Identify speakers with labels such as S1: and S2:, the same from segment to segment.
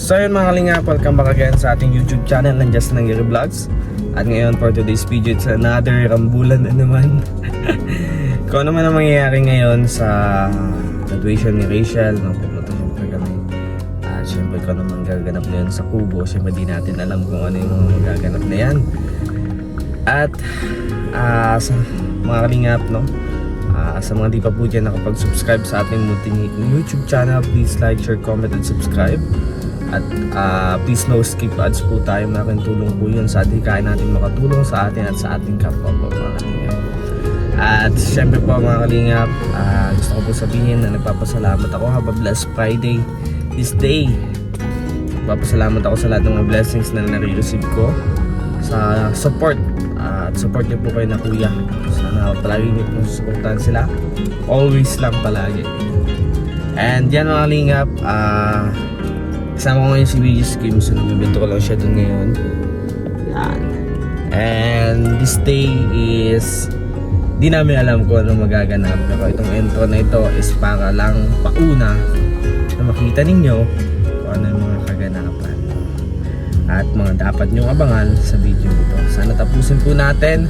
S1: So yun mga kalingap, welcome back again sa ating YouTube channel ng Just Nangyari Vlogs. At ngayon for today's video, it's another rambulan na naman. Kung ano man ang mangyayari ngayon sa graduation ni Rachel, pumunta siyempre kami. At siyempre kung ano man gaganap na yun sa Kubo, siyempre di natin alam kung ano yung mga magaganap na yan. At sa mga kalingap, no? Sa mga di pa po dyan nakapag-subscribe sa ating munting YouTube channel, please like, share, comment, and subscribe. At please no skip ads po tayo. Malaking tulong po yun sa ating kain natin makatulong sa atin at sa ating kapwa po mga kalingap. At syempre po mga kalingap, gusto ko po sabihin na nagpapasalamat ako. Have a blessed Friday this day. Nagpapasalamat ako sa lahat ng mga blessings na nare-receive ko, sa support at support niyo po kayo na kuya. Sana palagi niyo po susuportahan sila, always lang palagi. And yan mga kalingap, kasama ko ngayon si Regis Kim. So nagbibento ko lang siya dun ngayon. Yan. And this day is di namin alam kung ano magaganap, pero itong intro na ito is para lang pauna na makita ninyo kung ano yung mga kaganapan at mga dapat nyong abangan sa video ito. Sana tapusin po natin.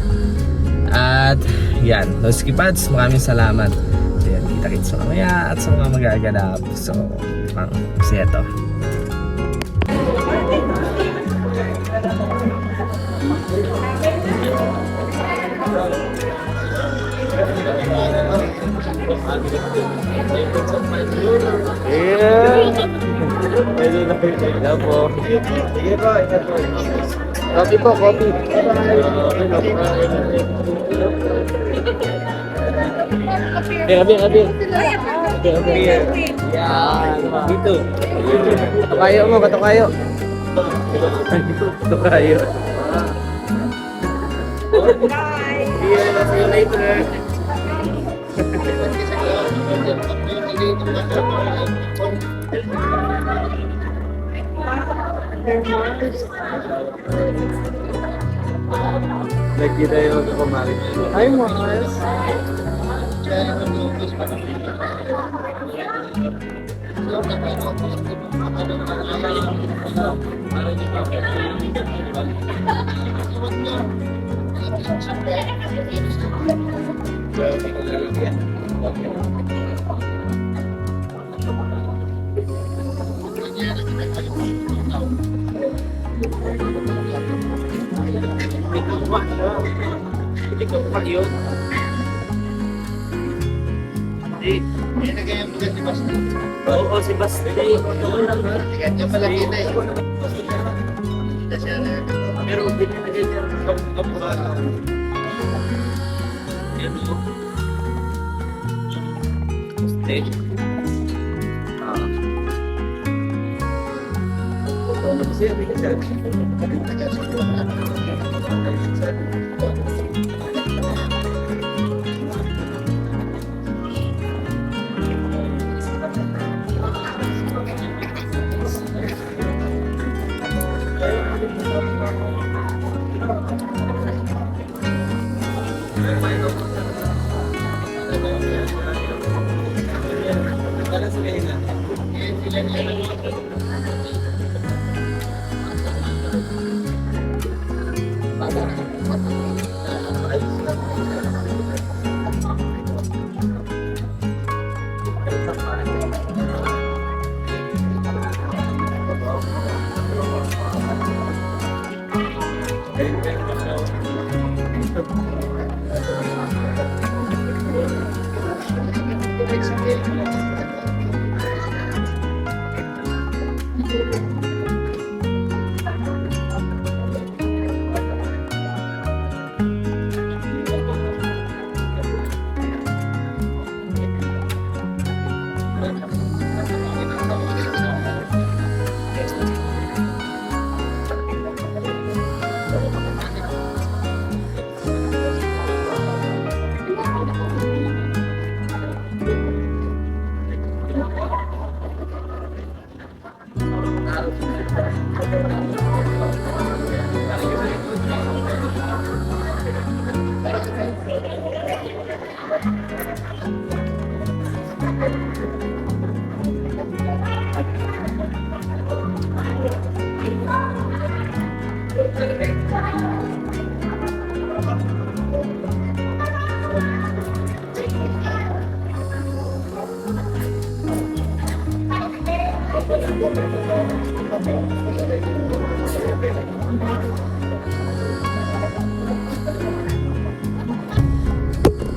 S1: At yan, no skip ads, maraming salamat. So yan, kita-kits sa mamaya at sa mga magaganap. So kasi ito yeah po. Sige po, ingat po. Coffee po, coffee. Abi. Yan. Dito. Batukayo mo, batukayo. Batukayo. Bye. See you later. Nagkita yung kumarin. Hi, Mars. Hindi ko pa yun. Hindi. Hindi na kaya mga si Basti. Oo, si Basti. Kanya pala kita eh. Pero hindi na kaya kapag yan o. Basti. Kasi hindi ka siya.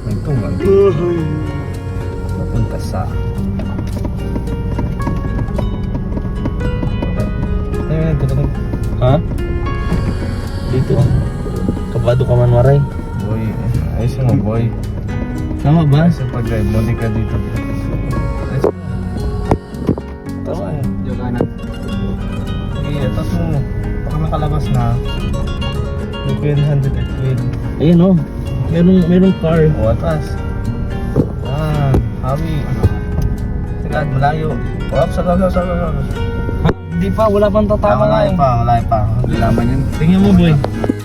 S1: Ito man. Napunta sa... Ayun, ito.
S2: Ha? Dito. Kabado ka man, Waray.
S1: Boy, ayos mo boy.
S2: Tama ba?
S1: Ayos yung pag-drive mo, di ka dito. Ayos mo. Tapos mo.
S2: Jogana.
S1: Sige, tapos mo. Baka nakalabas na. Yung 100 at wheel.
S2: Ayun oh. Merong car.
S1: O, atas. Hawi. Sagad, malayo. Up, sagad.
S2: Ha? Hindi pa, wala pang tatama
S1: Malayo pa. Hindi naman yun.
S2: Tingnan mo, boy.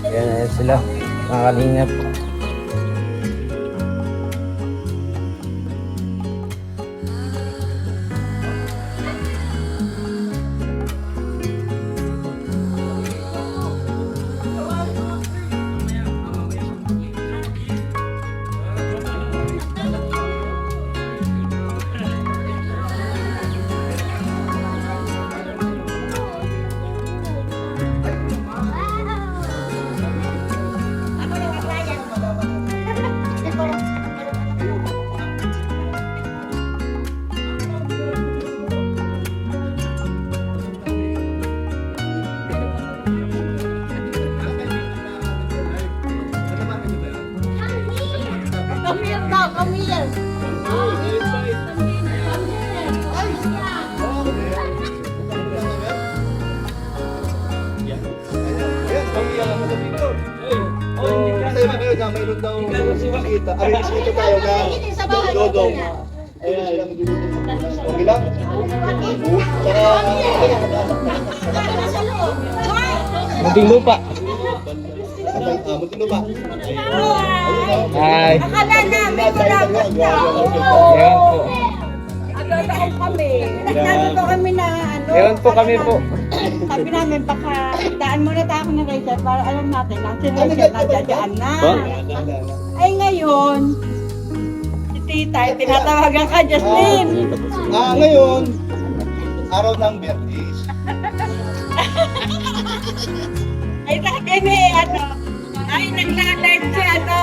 S1: Ayan sila. Nakakalingap.
S3: Come here.
S4: Mayroon daw kita. Aris dito tayo ka. Dodong. Ayan. Okay lang?
S2: Munting lupa.
S4: Munting lupa.
S2: Hi.
S3: Akala namin wala pa siya.
S2: Ayan po.
S3: Agad-agad kami. Nagdadto kami na ano.
S2: Ayan po kami po.
S3: Sabi namin baka daan muna tayo ni Rachel para alam natin na si Rachel nadadaan na.
S2: Ba?
S3: Ay ngayon, si Tita, tinatawagan ka, Justin.
S4: Ngayon, araw ng birthdays.
S3: Ay sabi ni ano, ay nagla-live si ano,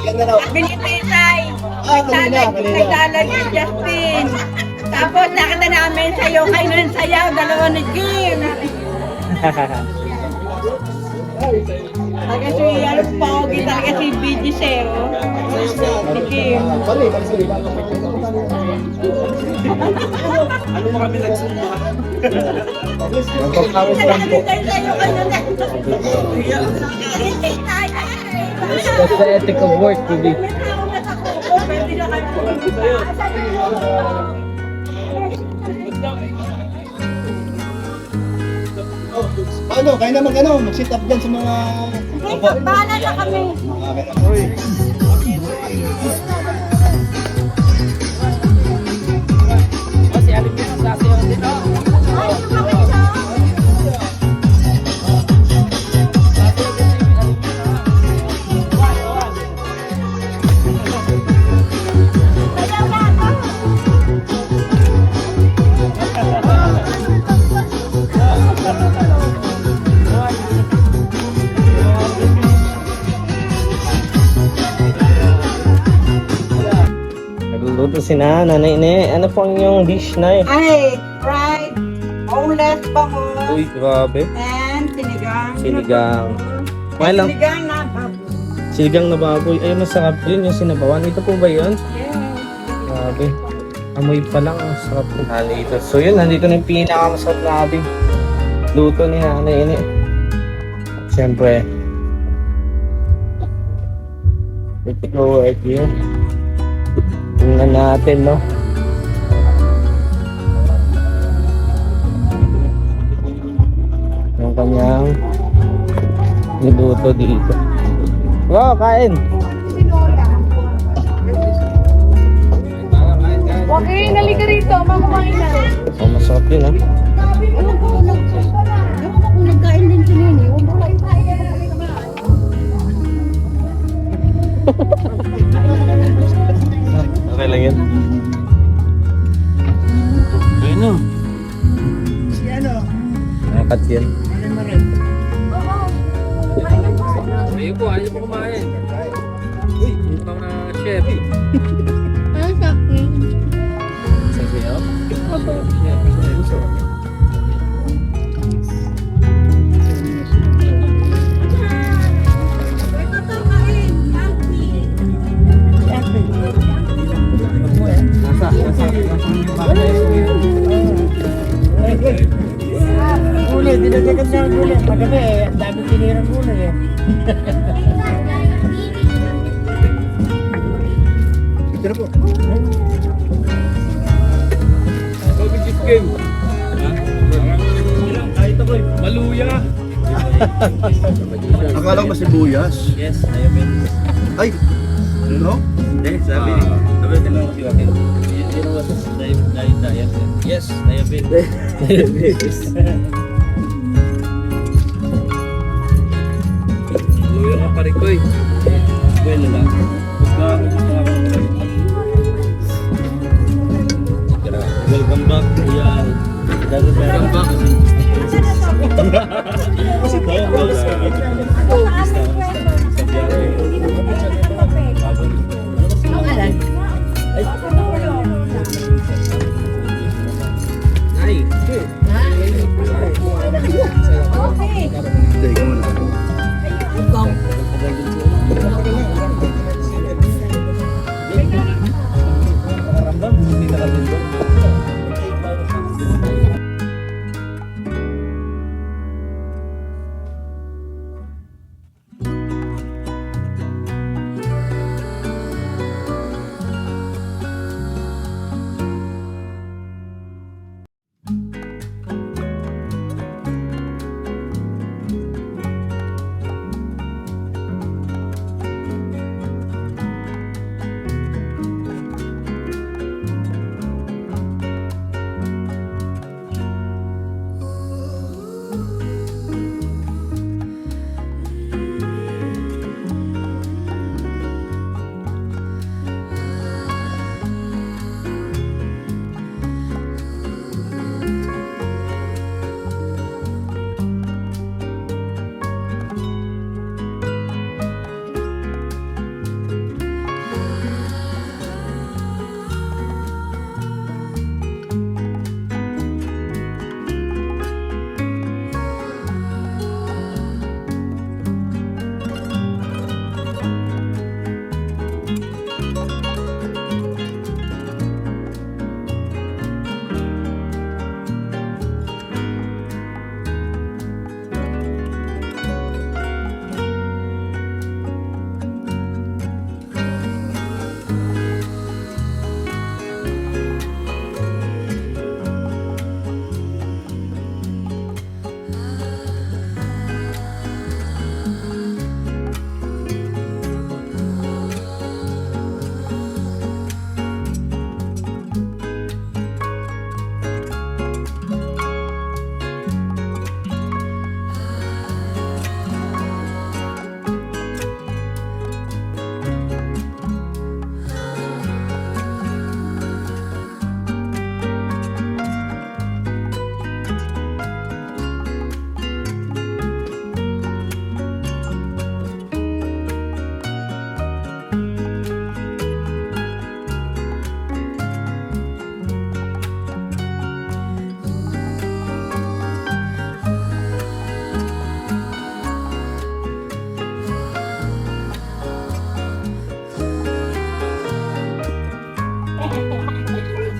S4: Yan na raw.
S3: sabi ni Titay.
S4: Kanina.
S3: Naglalag si Justin. Tapos nakita namin sa'yo kayo ng sayaw, dalawa ni Kim. Talaga si ano, Pogi, talaga si BG Zero. Si Kim.
S4: Bali.
S2: Ano mo kami nagsumba?
S1: Nagpapawis lang po.
S3: Sa'yo kayo na. Titay,
S2: That's the ethic of work, Bibi.
S3: may tao na sa kuko, pwede na kayo pumunta.
S4: Paano? Kaya na mag-sit up dyan sa mga...
S3: Bahala na kami.
S1: Nagluluto si Nanay Ne. Ano po ang iyong dish na eh?
S3: Ay, fried, boneless bangus,
S1: Uy, grabe.
S3: and sinigang.
S1: Sinigang. Okay lang.
S3: Sinigang na baboy.
S1: Sinigang na baboy. Ay, masarap yun yung sinabawan. Ito po ba yun?
S3: Yes.
S1: Grabe. Amoy pa lang. Ang sarap po. Nandito. So yun, nandito na yung pinakamasarap na abing luto ni Nanay Ne. Siyempre. Let's go right here. Tingnan natin, no? Yung kanyang niluto dito. Wow, kain!
S5: Huwag kayo nalika rito, mamumain na.
S1: Oh, masarap yun, ha?
S3: Ewan ko kung nagkain din si Nini. Huwag mo kayo kain.
S1: Okay lang yun.
S2: Ayun na.
S1: apat yan.
S2: Ayun po, ayaw po kumain. Uy, yung mga chef.
S1: Sasayaw?
S6: Gulay, dinagdagan na ang gulay. Magabi eh, ang dami tinirang gulay eh.
S4: Ito na po.
S2: Kobe chicken. Maluya.
S4: Akala ko ba sibuyas?
S2: Yes, ayun.
S4: Ay! Ano?
S2: Hindi, sabi lang si Joaquin. You know what? Diet. Yes, diabetes. Maluya ka pare ko eh. Bueno lang. Welcome back. Yeah. Welcome back.
S4: Hindi, ikaw muna.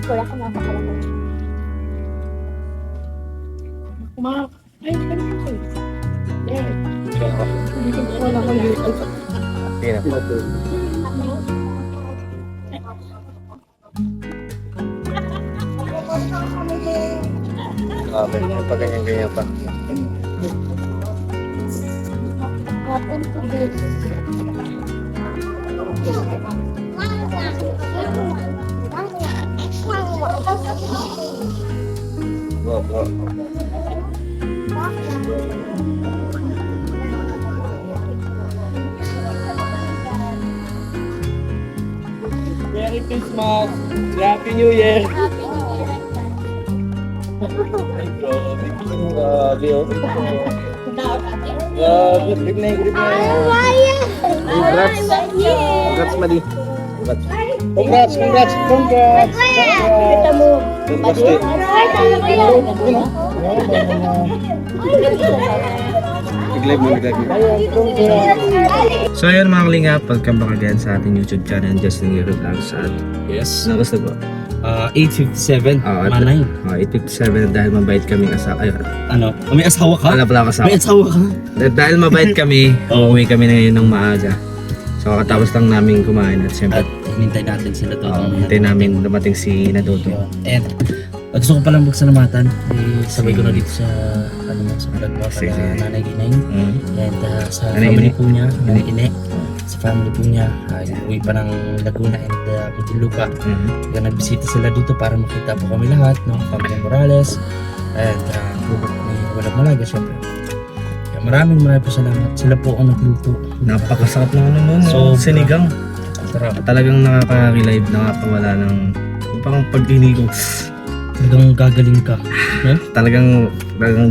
S5: Wala ka mapakalang. Ay, ganun ko. Wala ko dito.
S1: Sige na. Grabe, pag ganyan-ganyan pa.
S5: Hapon to this.
S1: Wow.
S2: Merry Christmas! Happy New Year!
S4: Grabe, oh. Grabe, grip na. Congrats. Congrats, Madi. Congrats. Congrats, Di. Nag-live mo.
S1: So ayun mga kalingap, welcome back again sa ating YouTube channel, Justin Giro Vlogs. At
S2: Yes.
S1: nagusto po.
S2: 8:57. Manay.
S1: 8:57 dahil mabait kaming asawa. Ay,
S2: Ano? May asawa ka?
S1: wala pala ako asawa.
S2: May asawa ka?
S1: Dahil mabait kami, uuwi kami na ngayon ng maaga. So kakatapos lang namin kumain at siyempre,
S2: At hinintay natin sila to.
S1: hintay namin dumating si Nadoto.
S2: And gusto ko palang magsalamatan. Sabay ko na dito sa sa vlog ko
S1: Sige.
S2: sa Nanay Ginay.
S1: Mm.
S2: And sa
S1: Nanay
S2: family
S1: Ine.
S2: po niya, Nanay Ine. Sa family po niya, uwi pa ng Laguna and Muntinlupa.
S1: Mhm.
S2: Kaya nagbisita sila dito para makita po kami lahat, no? Pamilya Morales and bubuk ni Walang Malaga, syempre. Kaya maraming po salamat. Sila po ang nagluto.
S1: Napakasarap na ano nun,
S2: So,
S1: sinigang.
S2: Sarap.
S1: Talagang nakaka-relive, nakakawala ng parang pag-inigo.
S2: Talagang gagaling ka. No?
S1: Talagang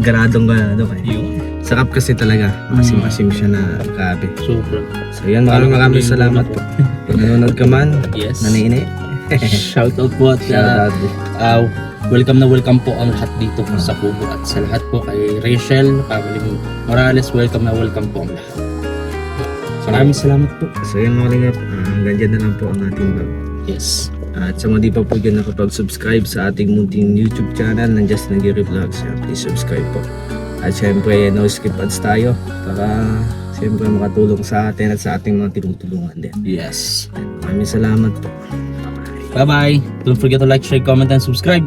S1: ganadong ka.
S2: Yun.
S1: Sarap kasi talaga. Masim-masim siya na grabe.
S2: Sobra.
S1: So yan, maraming salamat po. Kung nanonood ka man,
S2: Yes.
S1: nanini.
S2: Shout out po at welcome na welcome po ang lahat dito sa Kubo at sa lahat po kay Rachel, family Morales, welcome na welcome po ang lahat. Maraming salamat po.
S1: So yan mga kalingap, hanggang dyan na lang po ang ating vlog.
S2: Yes.
S1: At sa mga di pa po dyan nakapag-subscribe sa ating munting YouTube channel ng Justin Giro Vlogs, please subscribe po. At syempre, no skip ads tayo para syempre makatulong sa atin at sa ating mga tinutulungan din.
S2: Yes.
S1: Maraming salamat po.
S2: Bye-bye. Don't forget to like, share, comment, and subscribe.